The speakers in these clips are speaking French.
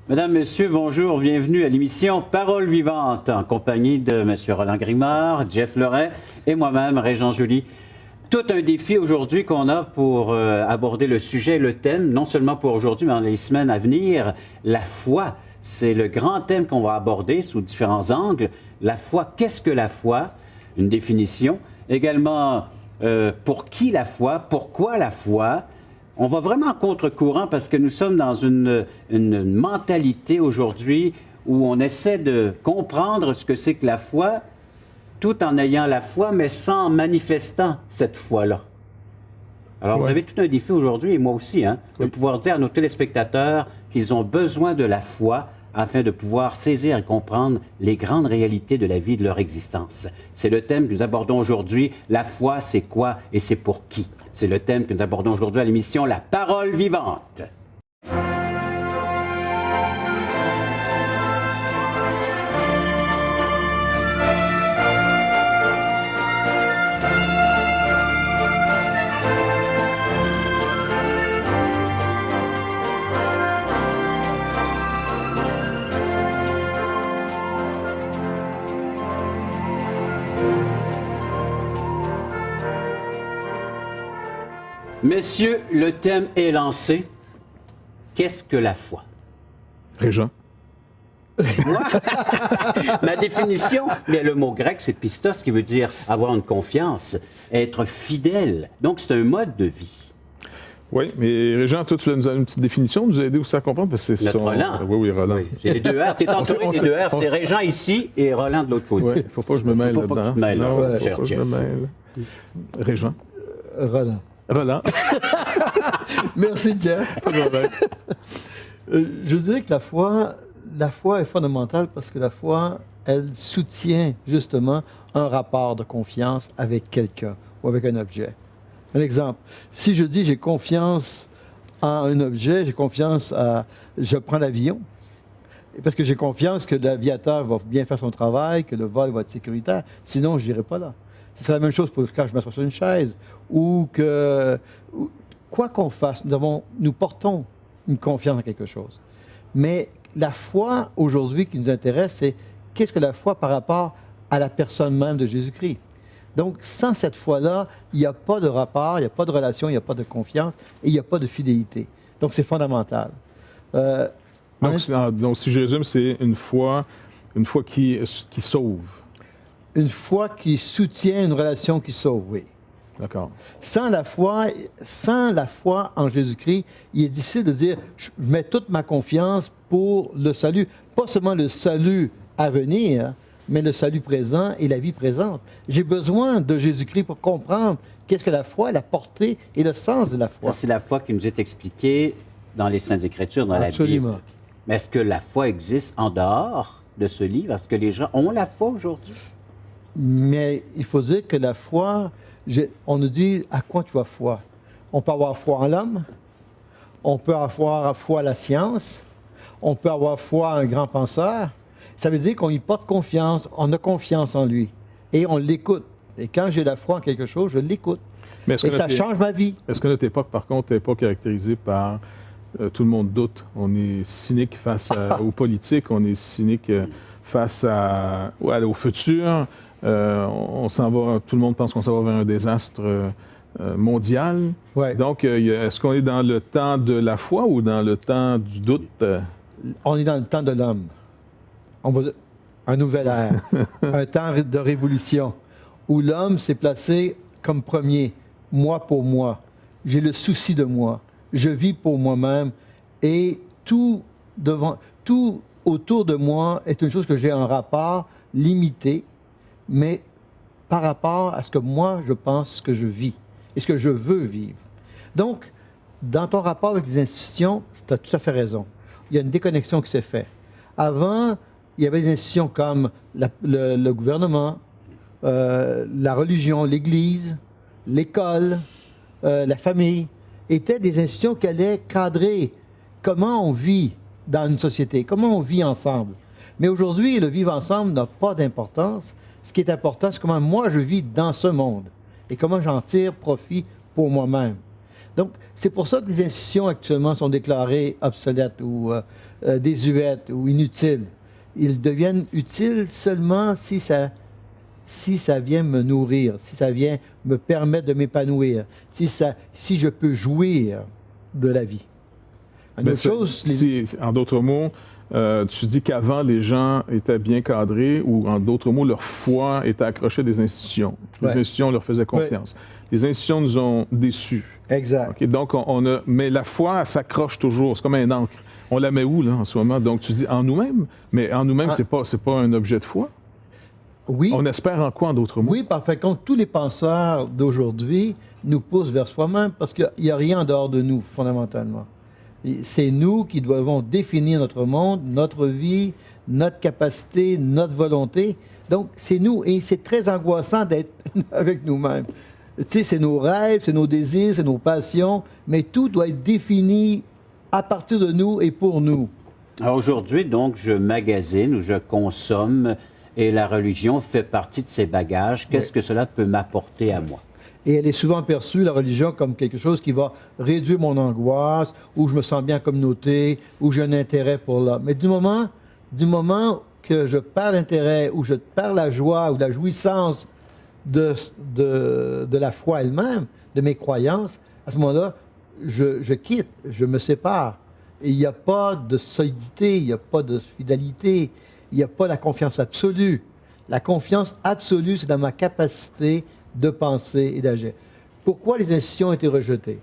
Mesdames, Messieurs, bonjour, bienvenue à l'émission Parole vivante en compagnie de M. Roland Grimard, Jeff Leray et moi-même, Régent Joly. Tout un défi aujourd'hui qu'on a pour aborder le sujet, le thème, non seulement pour aujourd'hui, mais dans les semaines à venir, la foi. C'est le grand thème qu'on va aborder sous différents angles. La foi, qu'est-ce que la foi? Une définition. Également, pour qui la foi? Pourquoi la foi? On va vraiment en contre-courant parce que nous sommes dans une mentalité aujourd'hui où on essaie de comprendre ce que c'est que la foi, tout en ayant la foi, mais sans manifestant cette foi-là. Alors, vous avez tout un défi aujourd'hui, et moi aussi, de pouvoir dire à nos téléspectateurs qu'ils ont besoin de la foi afin de pouvoir saisir et comprendre les grandes réalités de la vie et de leur existence. C'est le thème que nous abordons aujourd'hui. La foi, c'est quoi et c'est pour qui? C'est le thème que nous abordons aujourd'hui à l'émission La Parole vivante. Messieurs, le thème est lancé. Qu'est-ce que la foi? Régent. Moi? Ma définition, mais le mot grec, c'est pistos, qui veut dire avoir une confiance, être fidèle. Donc, c'est un mode de vie. Oui, mais Régent, toi, tu voulais nous donner une petite définition, nous aider aussi à comprendre, parce que c'est Notre Roland. Oui, Roland. Oui, c'est les deux R. Tu es entouré des deux R. C'est Régent ici et Roland de l'autre côté. Oui, il ne faut pas que je me mêle là-dedans. Faut pas que tu te mêles, non, là, faut cher pas que je Jeff. me mêle. Régent. Roland. Roland. Merci, Jeff. Je dirais que la foi est fondamentale parce que la foi, elle soutient justement un rapport de confiance avec quelqu'un ou avec un objet. Un exemple, si je dis j'ai confiance en un objet, j'ai confiance à... Je prends l'avion, parce que j'ai confiance que l'aviateur va bien faire son travail, que le vol va être sécuritaire, sinon je n'irai pas là. C'est la même chose pour quand je m'assois sur une chaise ou que... Quoi qu'on fasse, nous portons une confiance en quelque chose. Mais la foi, aujourd'hui, qui nous intéresse, c'est qu'est-ce que la foi par rapport à la personne même de Jésus-Christ. Donc, sans cette foi-là, il n'y a pas de rapport, il n'y a pas de relation, il n'y a pas de confiance et il n'y a pas de fidélité. Donc, c'est fondamental. Donc, si je résume, c'est une foi qui sauve. Une foi qui soutient une relation qui sauve, oui. D'accord. Sans la foi en Jésus-Christ, il est difficile de dire je mets toute ma confiance pour le salut. Pas seulement le salut à venir, mais le salut présent et la vie présente. J'ai besoin de Jésus-Christ pour comprendre qu'est-ce que la foi, la portée et le sens de la foi. Ça, c'est la foi qui nous est expliquée dans les Saintes Écritures, dans Absolument. la Bible. Mais est-ce que la foi existe en dehors de ce livre? Est-ce que les gens ont la foi aujourd'hui? Mais il faut dire que la foi, on nous dit à quoi tu as foi. On peut avoir foi en l'homme, on peut avoir foi à la science, on peut avoir foi à un grand penseur. Ça veut dire qu'on y porte confiance, on a confiance en lui et on l'écoute. Et quand j'ai la foi en quelque chose, je l'écoute. Et ça change ma vie. Est-ce que notre époque, par contre, n'est pas caractérisée par tout le monde doute? On est cynique face aux politiques, on est cynique face au futur. On s'en va, tout le monde pense qu'on s'en va vers un désastre mondial. Ouais. Donc, est-ce qu'on est dans le temps de la foi ou dans le temps du doute? On est dans le temps de l'homme. On va un nouvel ère, un temps de révolution, où l'homme s'est placé comme premier, moi pour moi. J'ai le souci de moi. Je vis pour moi-même et tout autour de moi est une chose que j'ai un rapport limité, mais par rapport à ce que moi je pense, ce que je vis et ce que je veux vivre. Donc, dans ton rapport avec les institutions, tu as tout à fait raison. Il y a une déconnexion qui s'est faite. Avant, il y avait des institutions comme le gouvernement, la religion, l'Église, l'école, la famille, étaient des institutions qui allaient cadrer comment on vit dans une société, comment on vit ensemble. Mais aujourd'hui, le vivre ensemble n'a pas d'importance. Ce qui est important, c'est comment moi je vis dans ce monde et comment j'en tire profit pour moi-même. Donc, c'est pour ça que les institutions actuellement sont déclarées obsolètes ou désuètes ou inutiles. Ils deviennent utiles seulement si ça vient me nourrir, si ça vient me permettre de m'épanouir, si je peux jouir de la vie. En d'autres mots, tu dis qu'avant, les gens étaient bien cadrés ou, en d'autres mots, leur foi était accrochée à des institutions. Les institutions leur faisaient confiance. Les institutions nous ont déçus. Exact. Okay? Donc, mais la foi, elle s'accroche toujours. C'est comme un ancre. On la met où, là, en ce moment? Donc, tu dis en nous-mêmes, mais en nous-mêmes, c'est pas un objet de foi? Oui. On espère en quoi, en d'autres mots? Oui, par fait, quand tous les penseurs d'aujourd'hui nous poussent vers soi-même, parce qu'il n'y a rien en dehors de nous, fondamentalement. C'est nous qui devons définir notre monde, notre vie, notre capacité, notre volonté. Donc, c'est nous. Et c'est très angoissant d'être avec nous-mêmes. Tu sais, c'est nos rêves, c'est nos désirs, c'est nos passions, mais tout doit être défini à partir de nous et pour nous. Alors aujourd'hui, donc, je magasine ou je consomme et la religion fait partie de ces bagages. Qu'est-ce que cela peut m'apporter à moi? Et elle est souvent perçue, la religion, comme quelque chose qui va réduire mon angoisse, où je me sens bien en communauté, où j'ai un intérêt pour l'homme. Mais du moment que je perds l'intérêt, ou je perds la joie ou la jouissance de la foi elle-même, de mes croyances, à ce moment-là, je quitte, je me sépare. Et il n'y a pas de solidité, il n'y a pas de fidélité, il n'y a pas la confiance absolue. La confiance absolue, c'est dans ma capacité de penser et d'agir. Pourquoi les institutions ont été rejetées?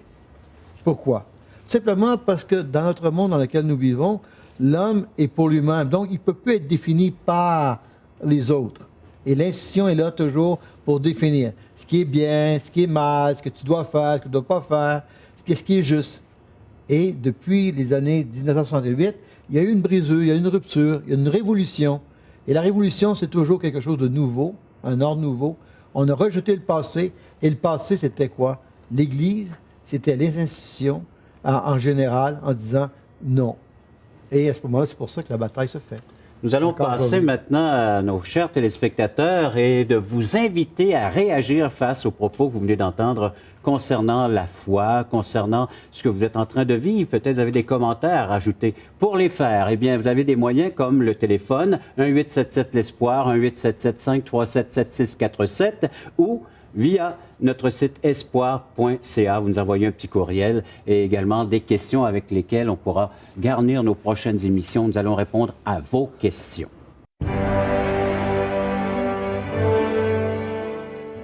Pourquoi? Simplement parce que dans notre monde dans lequel nous vivons, l'homme est pour lui-même. Donc, il ne peut plus être défini par les autres. Et l'institution est là toujours pour définir ce qui est bien, ce qui est mal, ce que tu dois faire, ce que tu ne dois pas faire, ce qui est juste. Et depuis les années 1968, il y a eu une brisure, il y a eu une rupture, il y a une révolution. Et la révolution, c'est toujours quelque chose de nouveau, un ordre nouveau. On a rejeté le passé. Et le passé, c'était quoi? L'Église, c'était les institutions en général, en disant non. Et à ce moment-là, c'est pour ça que la bataille se fait. Nous allons passer maintenant à nos chers téléspectateurs et de vous inviter à réagir face aux propos que vous venez d'entendre concernant la foi, concernant ce que vous êtes en train de vivre. Peut-être vous avez des commentaires à rajouter. Pour les faire, eh bien, vous avez des moyens comme le téléphone 1-877-L'Espoir, 1-877-537-7647 ou via notre site espoir.ca. Vous nous envoyez un petit courriel et également des questions avec lesquelles on pourra garnir nos prochaines émissions. Nous allons répondre à vos questions.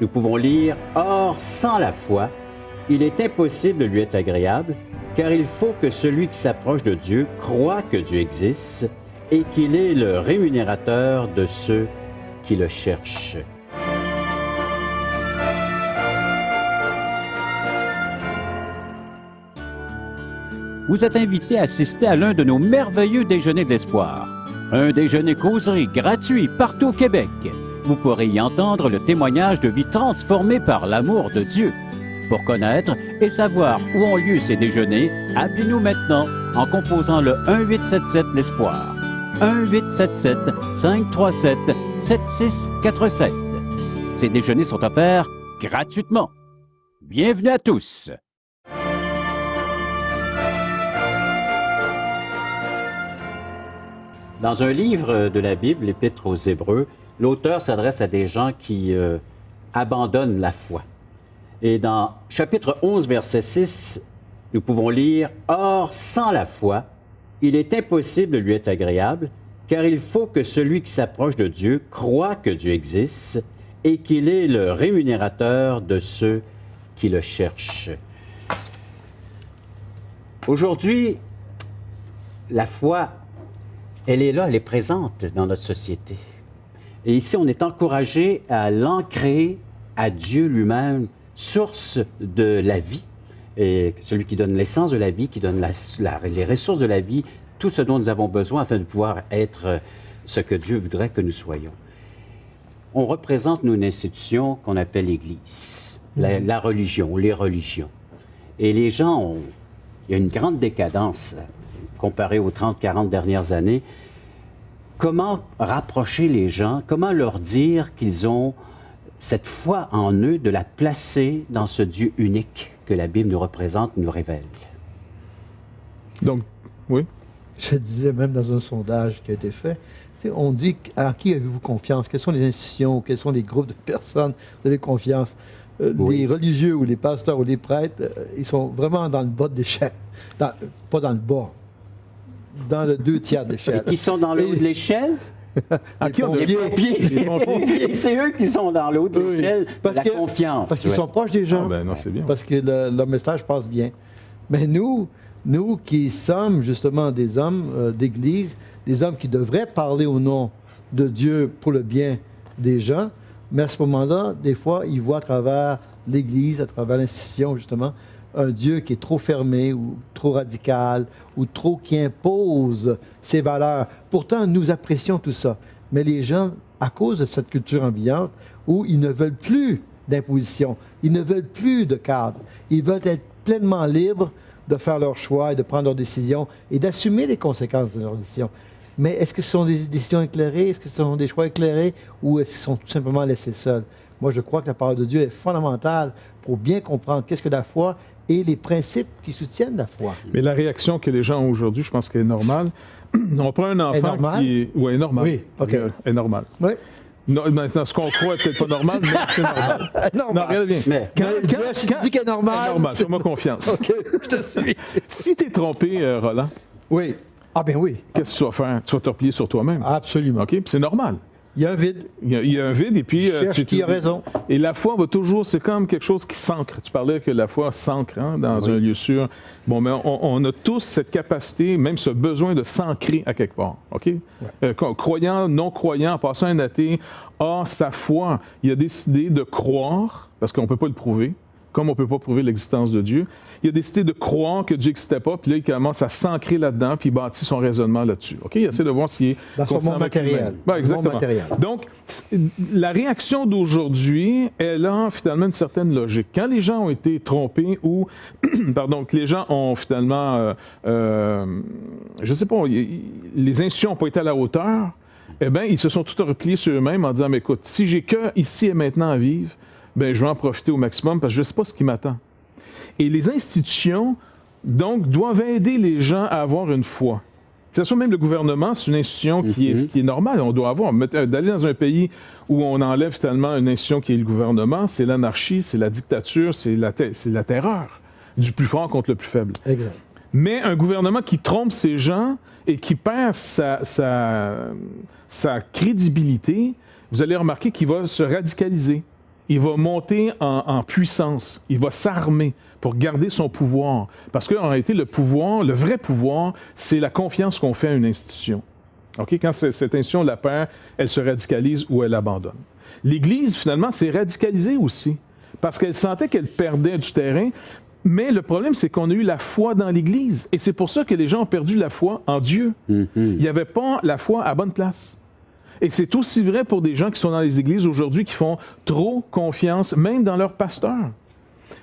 Nous pouvons lire « Or, sans la foi, il est impossible de lui être agréable, car il faut que celui qui s'approche de Dieu croit que Dieu existe et qu'il est le rémunérateur de ceux qui le cherchent. » Vous êtes invité à assister à l'un de nos merveilleux déjeuners d'espoir. Un déjeuner causerie gratuit partout au Québec. Vous pourrez y entendre le témoignage de vie transformée par l'amour de Dieu. Pour connaître et savoir où ont lieu ces déjeuners, appelez-nous maintenant en composant le 1-877-L'Espoir. 1-877-537-7647. Ces déjeuners sont offerts gratuitement. Bienvenue à tous! Dans un livre de la Bible, l'Épître aux Hébreux, l'auteur s'adresse à des gens qui abandonnent la foi. Et dans chapitre 11, verset 6, nous pouvons lire « Or, sans la foi, il est impossible de lui être agréable, car il faut que celui qui s'approche de Dieu croit que Dieu existe et qu'il est le rémunérateur de ceux qui le cherchent. » Aujourd'hui, la foi, elle est là, elle est présente dans notre société. Et ici, on est encouragé à l'ancrer à Dieu lui-même, source de la vie, et celui qui donne l'essence de la vie, qui donne les ressources de la vie, tout ce dont nous avons besoin afin de pouvoir être ce que Dieu voudrait que nous soyons. On représente, nous, une institution qu'on appelle l'Église, la religion, les religions. Et les gens il y a une grande décadence comparée aux 30-40 dernières années. Comment rapprocher les gens? Comment leur dire qu'ils ont cette foi en eux, de la placer dans ce Dieu unique que la Bible nous représente, nous révèle. Donc, oui. Je disais même dans un sondage qui a été fait, tu sais, on dit à qui avez-vous confiance? Quelles sont les institutions? Quels sont les groupes de personnes vous avez confiance? Oui. Les religieux ou les pasteurs ou les prêtres, ils sont vraiment dans le bas de l'échelle. Pas dans le bas, dans le 2 tiers de l'échelle. Et qui sont dans le haut de l'échelle? À qui on a Les pompiers. Et c'est eux qui sont dans le haut de Oui. l'échelle de la que- confiance. Parce qu'ils ouais. sont proches des gens. Ah, ben non, c'est bien. Parce que le message passe bien. Mais nous qui sommes justement des hommes d'Église, des hommes qui devraient parler au nom de Dieu pour le bien des gens, mais à ce moment-là, des fois, ils voient à travers l'Église, à travers l'institution, justement, un Dieu qui est trop fermé ou trop radical ou trop qui impose ses valeurs. Pourtant, nous apprécions tout ça. Mais les gens, à cause de cette culture ambiante, où ils ne veulent plus d'imposition, ils ne veulent plus de cadre, ils veulent être pleinement libres de faire leurs choix et de prendre leurs décisions et d'assumer les conséquences de leurs décisions. Mais est-ce que ce sont des décisions éclairées? Est-ce que ce sont des choix éclairés? Ou est-ce qu'ils sont tout simplement laissés seuls? Moi, je crois que la parole de Dieu est fondamentale pour bien comprendre qu'est-ce que la foi et les principes qui soutiennent la foi. Mais la réaction que les gens ont aujourd'hui, je pense qu'elle est normale. On prend un enfant normale? qui est... Oui, normal. Oui, OK. Est normal. Oui. Non, maintenant, ce qu'on croit est peut-être pas normal, mais c'est normal. Non, regarde bien. Mais Si tu dis qu'elle est normale... C'est normal, fais-moi confiance. OK, je te suis. Si tu es trompé, Roland, Oui. Ah ben oui, qu'est-ce que tu vas faire? Tu vas te replier sur toi-même. absolument. OK? Puis c'est normal. Il y a un vide. Il y a un vide et puis... Cherche qui a raison. Et la foi va toujours... C'est comme quelque chose qui s'ancre. Tu parlais que la foi s'ancre dans un lieu sûr. Bon, mais on a tous cette capacité, même ce besoin de s'ancrer à quelque part. OK? Croyant, non-croyant, en passant un athée, a sa foi. Il a décidé de croire, parce qu'on ne peut pas le prouver, comme on ne peut pas prouver l'existence de Dieu. Il a décidé de croire que Dieu n'existait pas, puis là, il commence à s'ancrer là-dedans, puis il bâtit son raisonnement là-dessus. OK? Il essaie de voir s'il est Dans son conscient monde avec lui-même. matériel. Ben, exactement. Monde matériel. Donc, la réaction d'aujourd'hui, elle a finalement une certaine logique. Quand les gens ont été trompés ou, pardon, que les gens ont finalement, je ne sais pas, les institutions n'ont pas été à la hauteur, eh bien, ils se sont tous repliés sur eux-mêmes en disant, mais écoute, si j'ai que ici et maintenant à vivre, ben, je vais en profiter au maximum parce que je ne sais pas ce qui m'attend. Et les institutions, donc, doivent aider les gens à avoir une foi. Que ce soit même le gouvernement, c'est une institution qui est normale, on doit avoir. D'aller dans un pays où on enlève finalement une institution qui est le gouvernement, c'est l'anarchie, c'est la dictature, c'est la terreur du plus fort contre le plus faible. Exact. Mais un gouvernement qui trompe ces gens et qui perd sa crédibilité, vous allez remarquer qu'il va se radicaliser. Il va monter en puissance. Il va s'armer pour garder son pouvoir. Parce qu'en réalité, le pouvoir, le vrai pouvoir, c'est la confiance qu'on fait à une institution. OK? Quand cette institution la perd, elle se radicalise ou elle abandonne. L'Église, finalement, s'est radicalisée aussi. Parce qu'elle sentait qu'elle perdait du terrain. Mais le problème, c'est qu'on a eu la foi dans l'Église. Et c'est pour ça que les gens ont perdu la foi en Dieu. Il n'y avait pas la foi à bonne place. Et c'est aussi vrai pour des gens qui sont dans les églises aujourd'hui qui font trop confiance, même dans leur pasteur.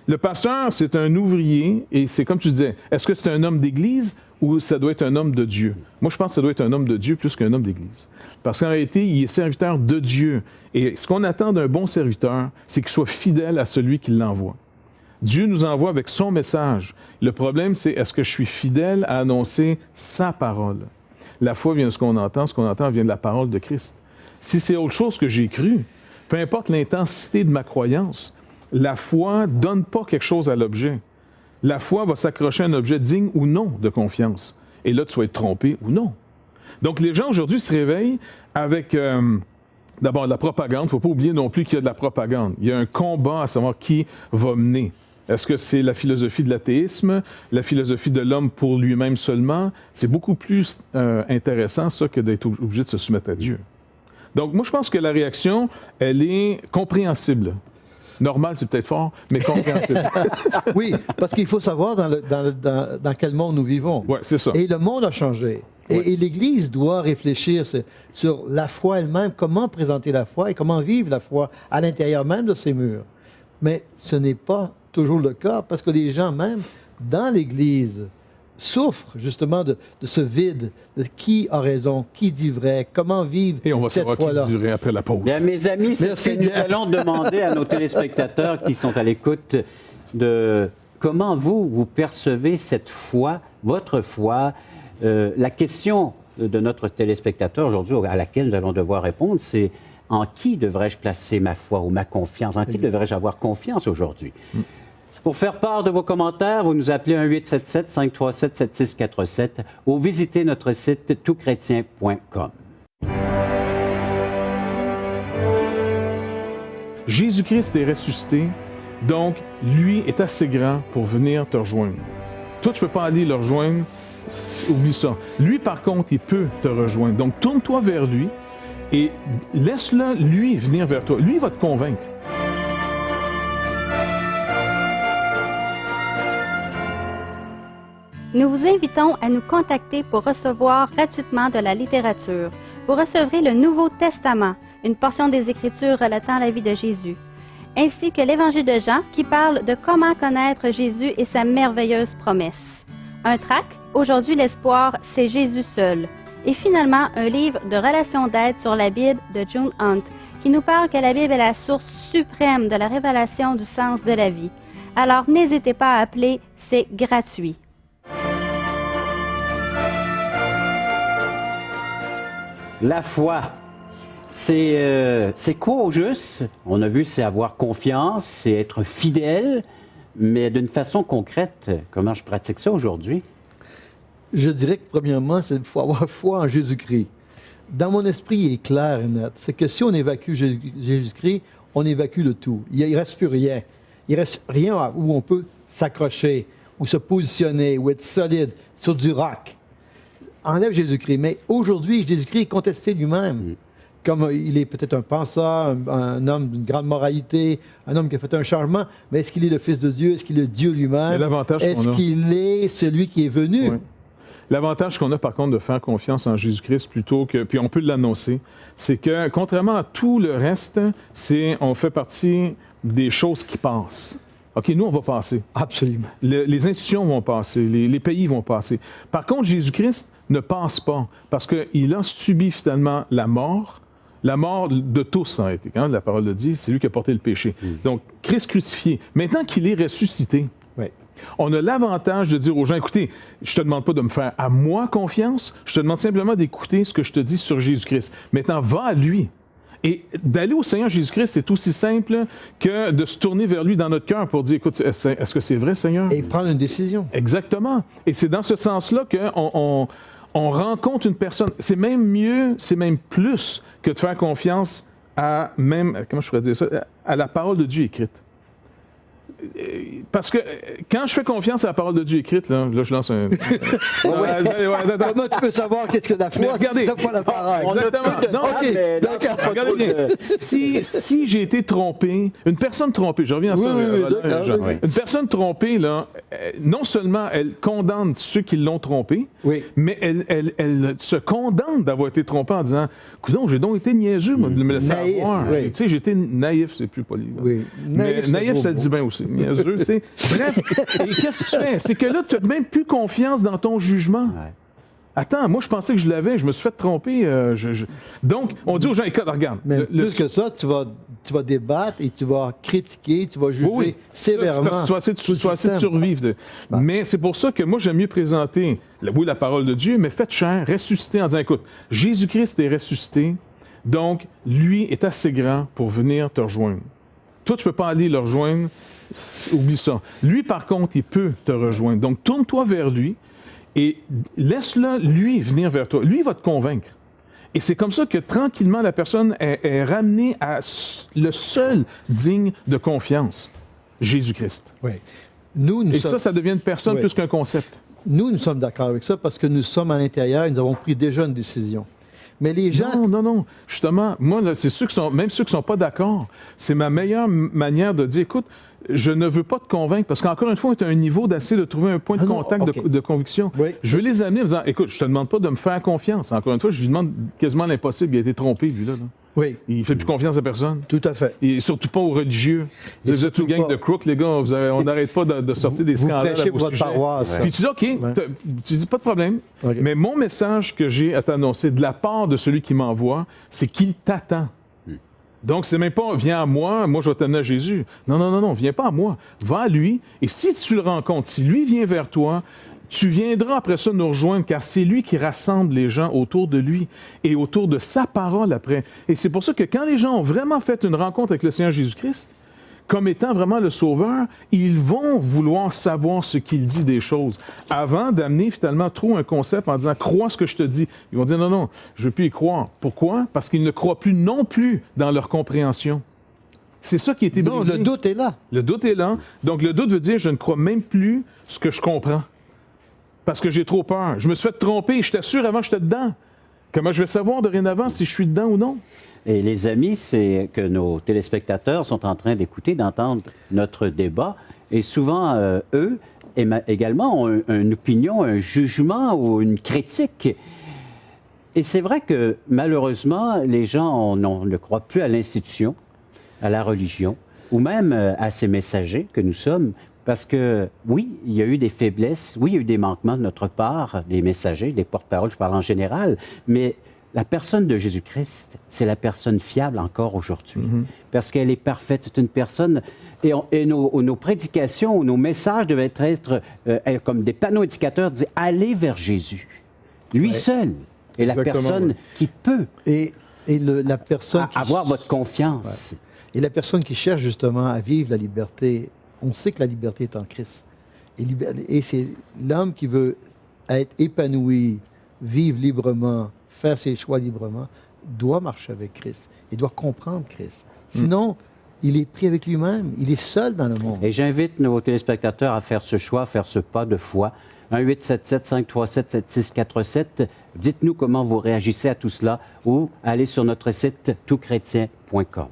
Le pasteur, c'est un ouvrier, et c'est comme tu disais, est-ce que c'est un homme d'église ou ça doit être un homme de Dieu? Moi, je pense que ça doit être un homme de Dieu plus qu'un homme d'église. Parce qu'en réalité, il est serviteur de Dieu. Et ce qu'on attend d'un bon serviteur, c'est qu'il soit fidèle à celui qui l'envoie. Dieu nous envoie avec son message. Le problème, c'est est-ce que je suis fidèle à annoncer sa parole? La foi vient de ce qu'on entend vient de la parole de Christ. Si c'est autre chose que j'ai cru, peu importe l'intensité de ma croyance, la foi ne donne pas quelque chose à l'objet. La foi va s'accrocher à un objet digne ou non de confiance. Et là, tu vas être trompé ou non. Donc, les gens aujourd'hui se réveillent avec, d'abord, la propagande. Il ne faut pas oublier non plus qu'il y a de la propagande. Il y a un combat à savoir qui va mener. Est-ce que c'est la philosophie de l'athéisme, la philosophie de l'homme pour lui-même seulement? C'est beaucoup plus intéressant, ça, que d'être obligé de se soumettre à Dieu. Donc, moi, je pense que la réaction, elle est compréhensible. Normal, c'est peut-être fort, mais compréhensible. Oui, parce qu'il faut savoir dans quel monde nous vivons. Oui, c'est ça. Et le monde a changé. Et l'Église doit réfléchir sur la foi elle-même, comment présenter la foi et comment vivre la foi à l'intérieur même de ces murs. Mais ce n'est pas toujours le cas, parce que les gens même, dans l'Église, souffre justement de ce vide, de qui a raison, qui dit vrai, comment vivre Et on va cette savoir foi-là. qui dit vrai après la pause. Bien, mes amis, c'est ce Merci, que nous Jeff. allons demander à nos téléspectateurs qui sont à l'écoute de comment vous percevez cette foi, votre foi. La question de notre téléspectateur aujourd'hui à laquelle nous allons devoir répondre, c'est en qui devrais-je placer ma foi ou ma confiance? En qui devrais-je avoir confiance aujourd'hui? Pour faire part de vos commentaires, vous nous appelez 1-877-537-7647 ou visitez notre site toutchrétien.com. Jésus-Christ est ressuscité, donc lui est assez grand pour venir te rejoindre. Toi, tu ne peux pas aller le rejoindre, oublie ça. Lui, par contre, il peut te rejoindre. Donc, tourne-toi vers lui et laisse-le, lui, venir vers toi. Lui, il va te convaincre. Nous vous invitons à nous contacter pour recevoir gratuitement de la littérature. Vous recevrez le Nouveau Testament, une portion des Écritures relatant la vie de Jésus, ainsi que l'Évangile de Jean qui parle de comment connaître Jésus et sa merveilleuse promesse. Un tract, Aujourd'hui l'espoir, c'est Jésus seul. Et finalement, un livre de relations d'aide sur la Bible de June Hunt qui nous parle que la Bible est la source suprême de la révélation du sens de la vie. Alors n'hésitez pas à appeler, c'est gratuit. La foi, c'est quoi au juste? On a vu, c'est avoir confiance, c'est être fidèle, mais d'une façon concrète, comment je pratique ça aujourd'hui? Je dirais que premièrement, il faut avoir foi en Jésus-Christ. Dans mon esprit, il est clair et net. C'est que si on évacue Jésus-Christ, on évacue le tout. Il ne reste plus rien. Il ne reste rien où on peut s'accrocher, ou se positionner, ou être solide sur du roc. Enlève Jésus-Christ. Mais aujourd'hui, Jésus-Christ est contesté lui-même. Comme il est peut-être un penseur, un homme d'une grande moralité, un homme qui a fait un changement, mais est-ce qu'il est le Fils de Dieu? Est-ce qu'il est Dieu lui-même? Mais l'avantage qu'on Est-ce a- qu'il est celui qui est venu? Oui. L'avantage qu'on a, par contre, de faire confiance en Jésus-Christ plutôt que... Puis on peut l'annoncer, c'est que, contrairement à tout le reste, on fait partie des choses qui passent. OK, nous, on va passer. Absolument. Les institutions vont passer, les pays vont passer. Par contre, Jésus-Christ ne passe pas parce qu'il a subi finalement la mort de tous en réalité. Quand la parole le dit, c'est lui qui a porté le péché. Donc, Christ crucifié. Maintenant qu'il est ressuscité, Oui. on a l'avantage de dire aux gens, écoutez, je te demande pas de me faire à moi confiance, je te demande simplement d'écouter ce que je te dis sur Jésus-Christ. Maintenant, va à lui. Et d'aller au Seigneur Jésus-Christ, c'est aussi simple que de se tourner vers lui dans notre cœur pour dire, écoute, est-ce que c'est vrai, Seigneur? Et prendre une décision. Exactement. Et c'est dans ce sens-là qu'on rencontre une personne. C'est même mieux, c'est même plus que de faire confiance à même, comment je pourrais dire ça, à la parole de Dieu écrite. Parce que quand je fais confiance à la parole de Dieu écrite, là je lance un... Comment tu peux savoir qu'est-ce que la Mais foi? regardez, C'est pas la parole. On a Exactement. peu de Non, temps, ok. mais dans Donc, ce propos Regardez bien, de- si j'ai été trompé, une personne trompée, je reviens à ça, Oui, oui, Roland, d'accord, Jean. oui. Une personne trompée, là, non seulement elle condamne ceux qui l'ont trompé, Oui. mais elle se condamne d'avoir été trompée en disant, coudonc, j'ai donc été niaiseux, moi, de me laisser Naïf, avoir. oui. Tu sais, j'ai été naïf, c'est plus poli. là. Oui. Mais Naïf, c'est naïf, beau ça le mot. dit bien aussi. Niaiseux, tu sais. Bref, et qu'est-ce que tu fais? C'est que là, tu n'as même plus confiance dans ton jugement. Ouais. Attends, moi, je pensais que je l'avais, je me suis fait tromper. Donc, on dit aux gens, écoute, regarde. Mais plus que ça, tu vas débattre et tu vas critiquer, tu vas juger Oui, ça, c'est sévèrement. parce que tu vas essayer de, tout le tu vas essayer de système. survivre. Mais c'est pour ça que moi, j'aime mieux présenter, oui, la parole de Dieu, mais faites chair, ressuscité en disant, écoute, Jésus-Christ est ressuscité, donc lui est assez grand pour venir te rejoindre. Toi, tu ne peux pas aller le rejoindre, oublie ça. Lui, par contre, il peut te rejoindre. Donc, tourne-toi vers lui et laisse-le, lui, venir vers toi. Lui, il va te convaincre. Et c'est comme ça que, tranquillement, la personne est ramenée à le seul digne de confiance, Jésus-Christ. Oui. Nous Et sommes, ça devient une personne Oui. plus qu'un concept. nous sommes d'accord avec ça parce que nous sommes à l'intérieur et nous avons pris déjà une décision. Mais les gens... Non. Justement, moi, là, c'est même ceux qui ne sont pas d'accord, c'est ma meilleure manière de dire, écoute, je ne veux pas te convaincre, parce qu'encore une fois, on est à un niveau d'essayer de trouver un point de Ah non, contact ok. de conviction. Oui. Je veux les amener en disant, écoute, je te demande pas de me faire confiance. Encore une fois, je lui demande quasiment l'impossible, il a été trompé, lui, là. Oui, Il ne fait plus confiance à personne. tout à fait. Et surtout pas aux religieux. Vous êtes une gang de crooks, les gars. On n'arrête pas de sortir des Vous scandales prêchez à vos pour votre sujets. paroisse. Puis tu dis, OK, tu dis pas de problème. OK. Mais mon message que j'ai à t'annoncer de la part de celui qui m'envoie, c'est qu'il t'attend. Donc, c'est même pas, viens à moi je vais t'amener à Jésus. Non, viens pas à moi. Va à lui. Et si tu le rencontres, si lui vient vers toi, tu viendras après ça nous rejoindre, car c'est lui qui rassemble les gens autour de lui et autour de sa parole après. Et c'est pour ça que quand les gens ont vraiment fait une rencontre avec le Seigneur Jésus-Christ, comme étant vraiment le Sauveur, ils vont vouloir savoir ce qu'il dit des choses. Avant d'amener finalement trop un concept en disant « crois ce que je te dis », ils vont dire « non, je ne veux plus y croire ». Pourquoi? Parce qu'ils ne croient plus non plus dans leur compréhension. C'est ça qui a été brisé. Non, le doute est là. Le doute est là. Donc le doute veut dire « je ne crois même plus ce que je comprends ». Parce que j'ai trop peur. Je me suis fait tromper. Je t'assure, avant, j'étais dedans. Comment je vais savoir dorénavant si je suis dedans ou non? Et les amis, c'est que nos téléspectateurs sont en train d'écouter, d'entendre notre débat. Et souvent, eux, également, ont une opinion, un jugement ou une critique. Et c'est vrai que, malheureusement, les gens ne croient plus à l'institution, à la religion, ou même à ces messagers que nous sommes. Parce que, oui, il y a eu des faiblesses, oui, il y a eu des manquements de notre part, des messagers, des porte-paroles, je parle en général, mais la personne de Jésus-Christ, c'est la personne fiable encore aujourd'hui. Parce qu'elle est parfaite, c'est une personne... Et nos prédications ou nos messages devaient être comme des panneaux indicateurs, dire « Allez vers Jésus ». Lui seul est la personne qui peut La personne avoir votre confiance. Et la personne qui cherche justement à vivre la liberté, on sait que la liberté est en Christ. Et c'est l'homme qui veut être épanoui, vivre librement, faire ses choix librement, doit marcher avec Christ. Il doit comprendre Christ. Sinon, il est pris avec lui-même. Il est seul dans le monde. Et j'invite nos téléspectateurs à faire ce choix, à faire ce pas de foi. 1-877-537-7647. Dites-nous comment vous réagissez à tout cela ou allez sur notre site toutchrétien.com.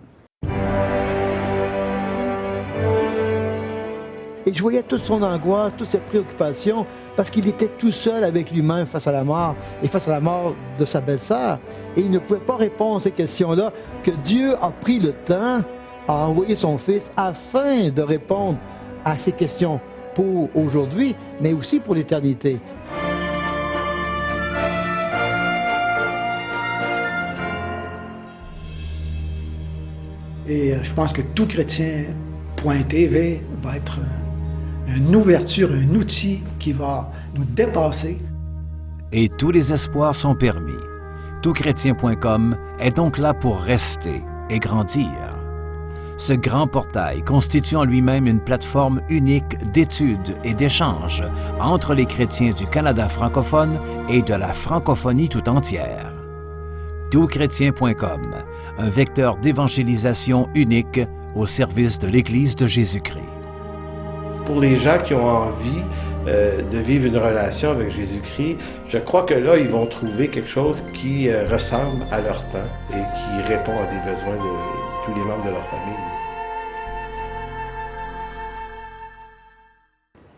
Et je voyais toute son angoisse, toutes ses préoccupations, parce qu'il était tout seul avec lui-même face à la mort et face à la mort de sa belle-sœur. Et il ne pouvait pas répondre à ces questions-là, que Dieu a pris le temps à envoyer son Fils afin de répondre à ces questions pour aujourd'hui, mais aussi pour l'éternité. Et je pense que toutchrétien.tv va être une ouverture, un outil qui va nous dépasser. Et tous les espoirs sont permis. Toutchrétien.com est donc là pour rester et grandir. Ce grand portail constitue en lui-même une plateforme unique d'études et d'échanges entre les chrétiens du Canada francophone et de la francophonie tout entière. Toutchrétien.com, un vecteur d'évangélisation unique au service de l'Église de Jésus-Christ. Pour les gens qui ont envie de vivre une relation avec Jésus-Christ, je crois que là, ils vont trouver quelque chose qui ressemble à leur temps et qui répond à des besoins de tous les membres de leur famille.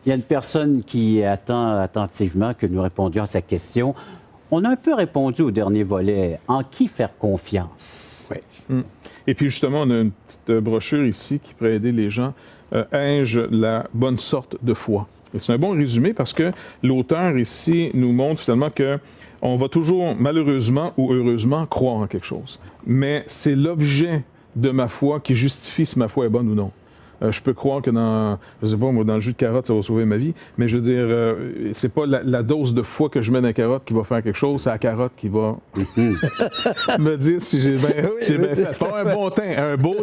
Il y a une personne qui attend attentivement que nous répondions à sa question. On a un peu répondu au dernier volet. En qui faire confiance? Oui. Et puis justement, on a une petite brochure ici qui pourrait aider les gens. Ai-je la bonne sorte de foi? Et c'est un bon résumé parce que l'auteur ici nous montre finalement que on va toujours, malheureusement ou heureusement, croire en quelque chose. Mais c'est l'objet de ma foi qui justifie si ma foi est bonne ou non. Je peux croire que je sais pas, moi, dans le jus de carotte, ça va sauver ma vie, mais je veux dire, c'est pas la dose de foi que je mets dans la carotte qui va faire quelque chose, c'est la carotte qui va me dire si j'ai bien fait. Pas un bon teint, un beau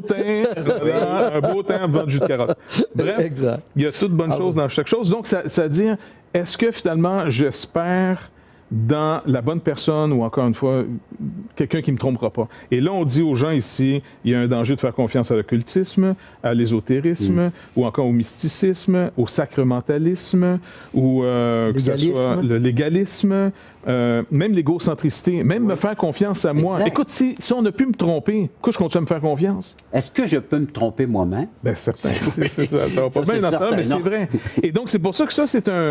teint devant le jus de carotte. Bref, Exact. il y a toutes bonnes choses dans chaque chose. Donc, ça veut dire, est-ce que finalement, j'espère dans la bonne personne ou encore une fois, quelqu'un qui ne me trompera pas. Et là, on dit aux gens ici, il y a un danger de faire confiance à l'occultisme, à l'ésotérisme, ou encore au mysticisme, au sacramentalisme, ou que ce soit le légalisme, même l'égocentricité, même me faire confiance à moi. Exact. Écoute, si on a pu me tromper, pourquoi je continue à me faire confiance? Est-ce que je peux me tromper moi-même? Bien, certain. C'est ça. Ça va pas bien dans ça, mais c'est vrai. Et donc, c'est pour ça que ça,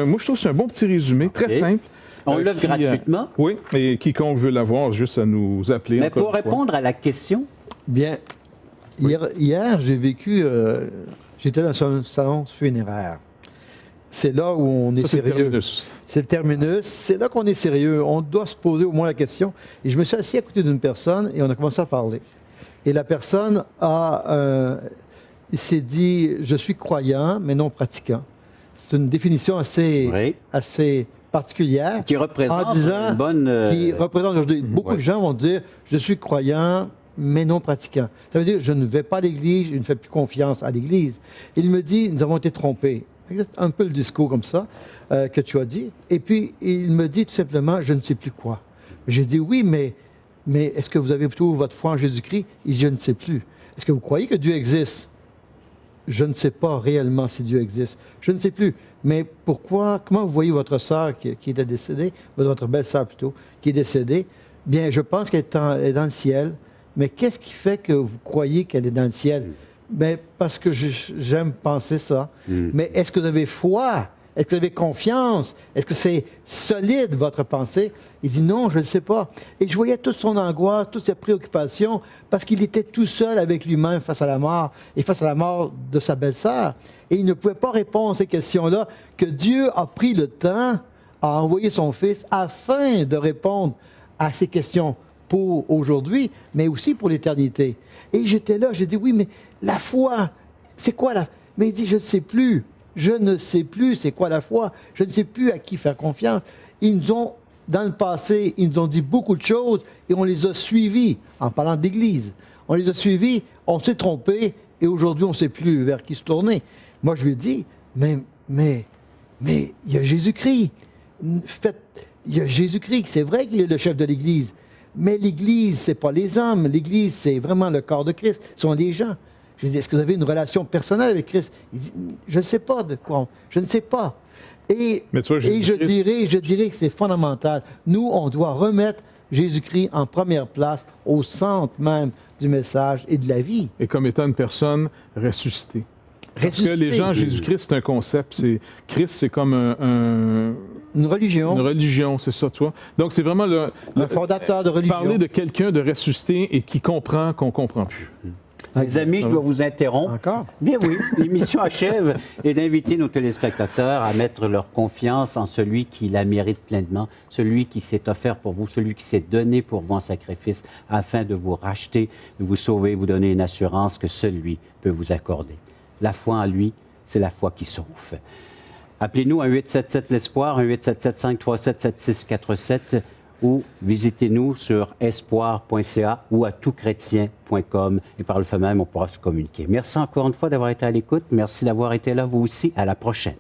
moi, je trouve que c'est un bon petit résumé, très simple. On l'offre gratuitement. Oui, et quiconque veut l'avoir, juste à nous appeler. Mais encore pour une fois. répondre à la question, Bien, hier j'ai vécu, j'étais dans un salon funéraire. C'est là où on est Ça, c'est le sérieux. terminus. C'est le terminus. C'est là qu'on est sérieux. On doit se poser au moins la question. Et je me suis assis à côté d'une personne et on a commencé à parler. Et la personne il s'est dit, je suis croyant, mais non pratiquant. C'est une définition assez, oui, assez particulière. qui représente En disant une bonne... Qui représente aujourd'hui. Beaucoup de gens vont dire, je suis croyant, mais non pratiquant. Ça veut dire, je ne vais pas à l'Église, je ne fais plus confiance à l'Église. Il me dit, nous avons été trompés. Un peu le discours comme ça que tu as dit. Et puis, il me dit tout simplement, je ne sais plus quoi. J'ai dit, oui, mais est-ce que vous avez plutôt votre foi en Jésus-Christ? Il dit, je ne sais plus. Est-ce que vous croyez que Dieu existe? Je ne sais pas réellement si Dieu existe. Je ne sais plus. Mais pourquoi, comment vous voyez votre sœur qui était décédée, votre belle-sœur plutôt, qui est décédée? Bien, je pense qu'elle est dans le ciel. Mais qu'est-ce qui fait que vous croyez qu'elle est dans le ciel? Bien, parce que j'aime penser ça. Mais est-ce que vous avez foi? Est-ce que vous avez confiance? Est-ce que c'est solide, votre pensée? Il dit non, je ne sais pas. Et je voyais toute son angoisse, toutes ses préoccupations, parce qu'il était tout seul avec lui-même face à la mort, et face à la mort de sa belle-sœur. Et il ne pouvait pas répondre à ces questions-là, que Dieu a pris le temps à envoyer son Fils afin de répondre à ces questions pour aujourd'hui, mais aussi pour l'éternité. Et j'étais là, j'ai dit, oui, mais la foi, c'est quoi la... Mais il dit, je ne sais plus. Je ne sais plus c'est quoi la foi. Je ne sais plus à qui faire confiance. Ils nous ont, dans le passé, ils nous ont dit beaucoup de choses et on les a suivis en parlant d'Église. On les a suivis, on s'est trompé et aujourd'hui, on ne sait plus vers qui se tourner. Moi, je lui ai dit, mais il y a Jésus-Christ. Il y a Jésus-Christ. C'est vrai qu'il est le chef de l'Église. Mais l'Église, ce n'est pas les hommes. L'Église, c'est vraiment le corps de Christ. Ce sont des gens. Je lui ai dit, est-ce que vous avez une relation personnelle avec Christ? Il dit, je ne sais pas de quoi. Je ne sais pas. Et je dirais que c'est fondamental. Nous, on doit remettre Jésus-Christ en première place, au centre même du message et de la vie. Et comme étant une personne ressuscitée. Parce que les gens, Jésus-Christ, c'est un concept. Christ, c'est comme une religion. Une religion, c'est ça, toi. Donc, c'est vraiment un fondateur de religion. Parler de quelqu'un de ressuscité et qui comprend qu'on ne comprend plus. Les amis, je dois vous interrompre. Encore? Bien oui, l'émission achève et d'inviter nos téléspectateurs à mettre leur confiance en celui qui la mérite pleinement, celui qui s'est offert pour vous, celui qui s'est donné pour vous en sacrifice afin de vous racheter, de vous sauver, vous donner une assurance que seul lui peut vous accorder. La foi en lui, c'est la foi qui sauve. Appelez-nous à 877-l'Espoir, 1-877-537-7647 ou visitez-nous sur espoir.ca ou à toutchrétien.com et par le fait même, on pourra se communiquer. Merci encore une fois d'avoir été à l'écoute. Merci d'avoir été là, vous aussi. À la prochaine.